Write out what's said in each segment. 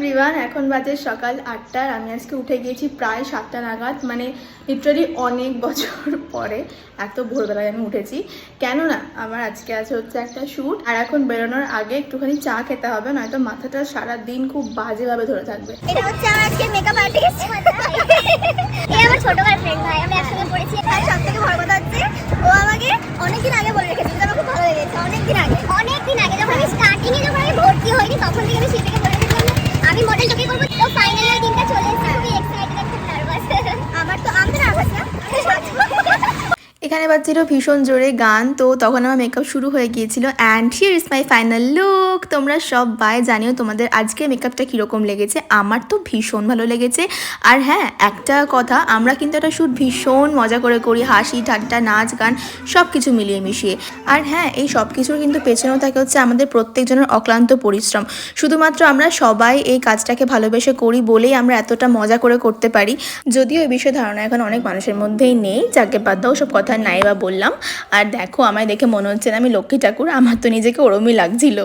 Everyone, এখন বাজে সকাল 8টা। আমি আজকে উঠে গিয়েছি প্রায় 7টা নাগাদ, মানে লিটারালি অনেক বছর পরে এত ভোরবেলায় আমি উঠেছি। কেননা আমার আজকে হচ্ছে একটা শ্যুট, আর এখন বেরোনোর আগে একটুখানি চা খেতে হবে, নয়তো মাথাটা সারা দিন খুব বাজেভাবে ধরে থাকবে। এটা হচ্ছে আমার আজকে মেকআপ আর্টিস্ট। এই আমার ছোট ভাই ফ্রেন্ড, ভাই আমি একসঙ্গে পড়েছি। আর সবথেকে বড় কথা হচ্ছে ও আমাকে অনেকদিন আগে বলে রেখেছে, যেটা আমার খুব ভালো লেগেছে। অনেকদিন আগে যখন আমি স্টার্টিং এ যখন আমি ভর্তি হইনি তখন থেকে আমি সেটাকে বলে রেখেছিলাম আমি মডেল টোকে করবো। তো ফাইনালি দিনটা চলে এসেছে, খুবই এক্সাইটেড আর খুব নার্ভাস। আমি তো নার্ভাস না। এখানে বাজছিল ভীষণ জোরে গান, তো তখন আমার মেকআপ শুরু হয়ে গিয়েছিল। And here is my final look. তোমরা সবাই জানিও তোমাদের আজকে মেকআপটা কীরকম লেগেছে। আমার তো ভীষণ ভালো লেগেছে। আর হ্যাঁ, একটা কথা, আমরা কিন্তু একটা শ্যুট ভীষণ মজা করে করি, হাসি ঠাট্টা নাচ গান সব কিছু মিলিয়ে মিশিয়ে। আর হ্যাঁ, এই সব কিছুর কিন্তু পেছনেও থাকে হচ্ছে আমাদের প্রত্যেকজনের অক্লান্ত পরিশ্রম। শুধুমাত্র আমরা সবাই এই কাজটাকে ভালোবেসে করি বলেই আমরা এতটা মজা করে করতে পারি। যদিও এই বিষয়ে ধারণা এখন অনেক মানুষের মধ্যেই নেই, যাকে বাদ দাও, সব কথা নাই বা বললাম। আর দেখো, আমায় দেখে মনে হচ্ছে না আমি লক্ষ্মী ঠাকুর, আমার তো নিজেকে ওরমই লাগছিল।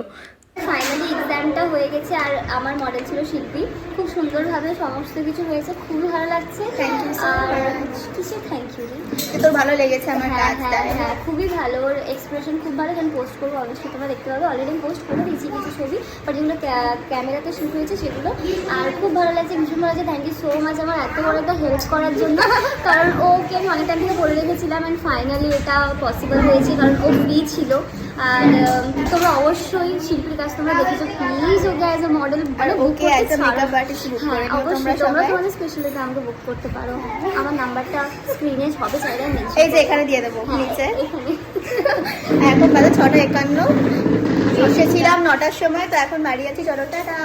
ফাইনালি এক্সামটা হয়ে গেছে আর আমার মডেল ছিল শিল্পী। খুব সুন্দরভাবে সমস্ত কিছু হয়েছে, খুবই ভালো লাগছে। Thank you so much. কিসে থ্যাংক ইউ? তোর ভালো লেগেছে আমার কাজটা? হ্যাঁ, খুবই ভালো। ওর এক্সপ্রেশন খুব ভালো। আমি পোস্ট করবো, অবশ্যই তোমরা দেখতে পাবে। অলরেডি পোস্ট করে দিয়েছি কিছু ছবি, বাট যেগুলো ক্যামেরাতে শ্যুট হয়েছে সেগুলো। আর খুব ভালো লাগছে, ভীষণ ভালো লাগছে। থ্যাংক ইউ সো মাচ আমার এত বড় একটা হেল্প করার জন্য। কারণ ওকে আমি অনেক টাইম থেকে বলে রেখেছিলাম, অ্যান্ড ফাইনালি এটা পসিবল হয়েছে, কারণ ও ফ্রি ছিল। আর তোমরা অবশ্যই শিল্পীর কাজ তোমরা দেখেছো, please okay as a model মানে okay as a makeup artist book করে নিও তোমরা তোমরা সবাই। তোমাদের স্পেশালিতে আমাকে বুক করতে পারো। আমার নাম্বারটা স্ক্রিনে হবে, চাইলে মেনশন এই যে এখানে দিয়ে দেবো নিচে। এখানে। এখন বাজে 6:51, এসেছিলাম 9টার সময়, তো এখন বাড়ি আছি। চলো টাটা।